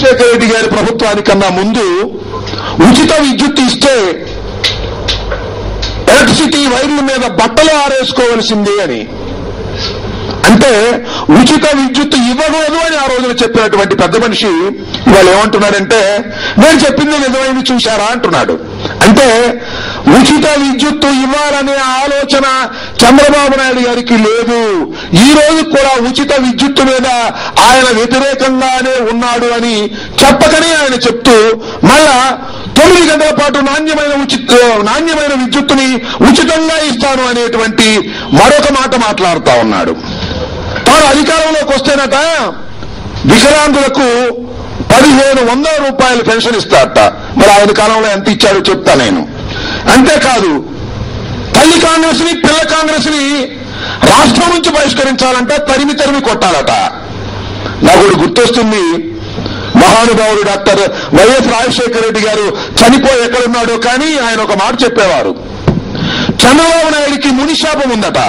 రాజశేఖర రెడ్డి గారి ప్రభుత్వానికన్నా ముందు ఉచిత విద్యుత్ ఇస్తే ఎలక్ట్రిసిటీ వైర్ల మీద బట్టలు ఆరేసుకోవలసింది అని, అంటే ఉచిత విద్యుత్ ఇవ్వకూడదు అని ఆ రోజున చెప్పినటువంటి పెద్ద మనిషి ఇవాళ ఏమంటున్నాడంటే నేను చెప్పింది నిజమైంది చూశారా అంటున్నాడు. అంటే ఉచిత విద్యుత్తు ఇవ్వాలనే ఆలోచన చంద్రబాబు నాయుడు గారికి లేదు. ఈ రోజు కూడా ఉచిత విద్యుత్తు మీద ఆయన వ్యతిరేకంగానే ఉన్నాడు అని చెప్పకనే ఆయన చెప్తూ మళ్ళా 9 గంటల పాటు నాణ్యమైన విద్యుత్తుని ఉచితంగా ఇస్తాను అనేటువంటి మరొక మాట మాట్లాడుతా ఉన్నాడు. తాను అధికారంలోకి వస్తేనట వికలాంగులకు 1500 రూపాయలు పెన్షన్ ఇస్తారట. మరి ఆయన కాలంలో ఎంత ఇచ్చాడో చెప్తా నేను. అంతేకాదు తల్లి కాంగ్రెస్ ని పిల్ల కాంగ్రెస్ ని రాష్ట్రం నుంచి బహిష్కరించాలంటే తరిమి కొట్టాలట. నాకు గుర్తొస్తుంది, మహానుభావుడు డాక్టర్ వైఎస్ రాజశేఖర రెడ్డి గారు చనిపోయి ఎక్కడున్నాడో కానీ ఆయన ఒక మాట చెప్పేవారు, చంద్రబాబు నాయుడికి మునిశాపం ఉందట.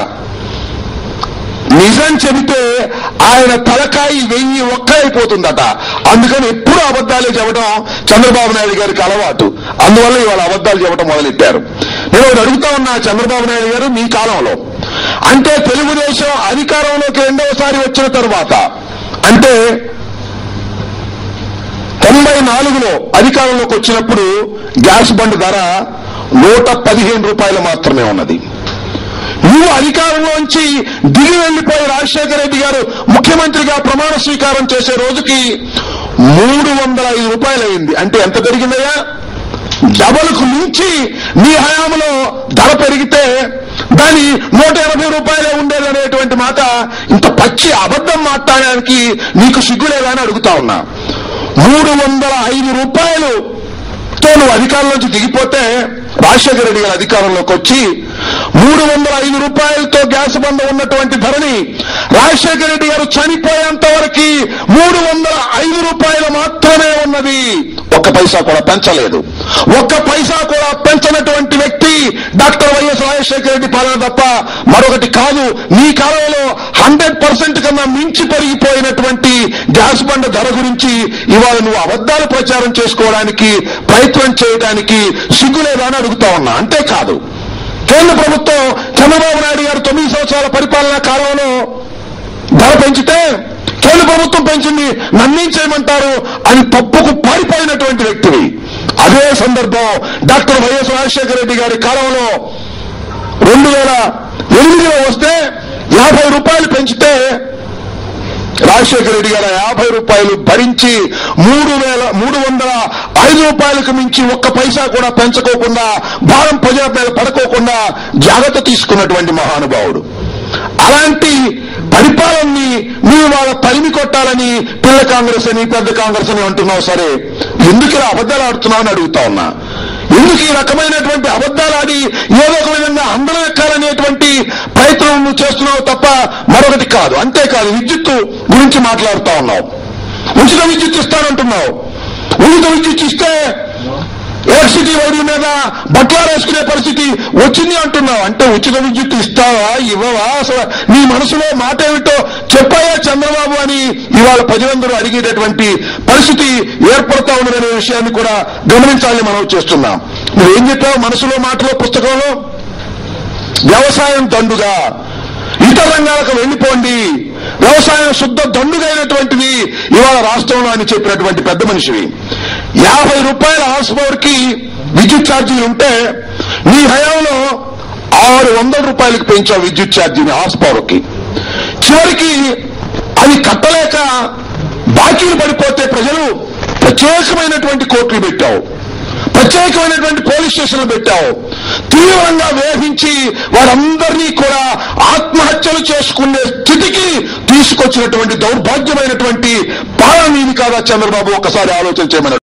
నిజం చెబితే ఆయన తలకాయి 1001 అయిపోతుందట. అందుకని ఎప్పుడు అబద్ధాలే చెప్పడం చంద్రబాబు నాయుడు గారికి అలవాటు. అందువల్ల ఇవాళ అబద్ధాలు చెప్పడం మొదలెట్టారు. నేను అడుగుతా ఉన్నా, చంద్రబాబు నాయుడు గారు మీ కాలంలో అంటే తెలుగుదేశం అధికారంలోకి 2వసారి వచ్చిన తర్వాత అంటే 94లో అధికారంలోకి వచ్చినప్పుడు గ్యాస్ బండ్ ధర 115 రూపాయలు మాత్రమే ఉన్నది. నువ్వు అధికారంలోంచి దిగి వెళ్లిపోయి రాజశేఖర రెడ్డి గారు ముఖ్యమంత్రిగా ప్రమాణ స్వీకారం చేసే రోజుకి 305 రూపాయలు అయింది. అంటే ఎంత పెరిగిందయ్యా? డబల్కు మించి నీ హయాంలో ధర పెరిగితే దాని 180 రూపాయలే ఉండేది అనేటువంటి మాట, ఇంత పచ్చి అబద్ధం మాట్లాడడానికి నీకు సిగ్గులేదా అని అడుగుతా ఉన్నా. 305 రూపాయలుతో నువ్వు అధికారంలోంచి దిగిపోతే రాజశేఖర రెడ్డి గారు అధికారంలోకి వచ్చి 305 రూపాయలతో గ్యాస్ బండ ఉన్నటువంటి ధరని రాజశేఖర రెడ్డి గారు చనిపోయేంత వరకు 305 రూపాయలు మాత్రమే ఉన్నది. 1 పైసా కూడా పెంచలేదు. 1 పైసా కూడా పెంచనటువంటి వ్యక్తి డాక్టర్ వైఎస్ రాజశేఖర రెడ్డి పాలన తప్ప మరొకటి కాదు. నీ కాలంలో 100% కన్నా మించి పెరిగిపోయినటువంటి గ్యాస్ బండ ధర గురించి ఇవాళ నువ్వు అబద్ధాలు ప్రచారం చేసుకోవడానికి ప్రయత్నం చేయడానికి సిగ్గులేదా అని అడుగుతా ఉన్నా. అంతేకాదు కేంద్ర ప్రభుత్వం చంద్రబాబు నాయుడు గారు 9 సంవత్సరాల పరిపాలనా కాలంలో ధర పెంచితే కేంద్ర ప్రభుత్వం పెంచింది నన్నేం చేయమంటారు అని తప్పుకు పారిపోయినటువంటి వ్యక్తివి. అదే సందర్భం డాక్టర్ వైఎస్ రాజశేఖర రెడ్డి గారి కాలంలో 2008లో వస్తే 50 రూపాయలు పెంచితే రాజశేఖర రెడ్డి గారు 50 రూపాయలు భరించి 305 రూపాయలకు మించి 1 పైసా కూడా పెంచుకోకుండా భారం ప్రజల మీద పడుకోకుండా జాగ్రత్త తీసుకున్నటువంటి మహానుభావుడు. అలాంటి పరిపాలనని నీవు వాళ్ళ తరిమి కొట్టాలని పిల్ల కాంగ్రెస్ అని పెద్ద కాంగ్రెస్ అని అంటున్నావు. సరే, ఎందుకు ఇలా అబద్ధాలు ఆడుతున్నావు అని అడుగుతా ఉన్నా. ఎందుకు ఈ రకమైనటువంటి అబద్ధాలు ఆడి ఏదో ఒక విధంగా అందరం ఎక్కాలనేటువంటి ప్రయత్నం నువ్వు చేస్తున్నావు తప్ప మరొకటి కాదు. అంతేకాదు విద్యుత్తు గురించి మాట్లాడుతా ఉన్నావు. ఉచిత విద్యుత్ ఇస్తానంటున్నావు. ఉచిత విద్యుత్ ఇస్తే ఎలక్ట్రిసిటీ వైర్ల మీద బట్టలు వేసుకునే పరిస్థితి వచ్చింది అంటున్నావు. అంటే ఉచిత విద్యుత్ ఇస్తావా ఇవ్వవా? అసలు నీ మనసులో మాట ఏమిటో చెప్పాయా చంద్రబాబు అని ఇవాళ ప్రజలందరూ అడిగేటటువంటి పరిస్థితి ఏర్పడతా ఉన్నదనే విషయాన్ని కూడా గమనించాలని మనం చేస్తున్నాం. నువ్వేం చెప్పావు మనసులో మాటలో పుస్తకంలో? వ్యవసాయం దండుగా, ఇతర రంగాలకు వెళ్లిపోండి, వ్యవసాయం శుద్ధ దండుగైనటువంటిది ఇవాళ రాష్ట్రంలో అని చెప్పినటువంటి పెద్ద మనిషివి. 50 రూపాయల హార్స్ పవర్ కి విద్యుత్ ఛార్జీలు ఉంటే నీ హయాంలో 600 రూపాయలకు పెంచావు విద్యుత్ ఛార్జీని హార్స్ పవర్ కి. చివరికి అది కట్టలేక బాకీలు పడిపోతే ప్రజలు ప్రత్యేకమైనటువంటి కోర్టులు పెట్టావు, ప్రత్యేకమైనటువంటి పోలీస్ స్టేషన్లు పెట్టావు. తీవ్రంగా వేధించి వారందరినీ కూడా ఆత్మహత్యలు చేసుకునే స్థితికి తీసుకొచ్చినటువంటి దౌర్భాగ్యమైనటువంటి పాలన నీది కాదా చంద్రబాబు? ఒకసారి ఆలోచన చేయమని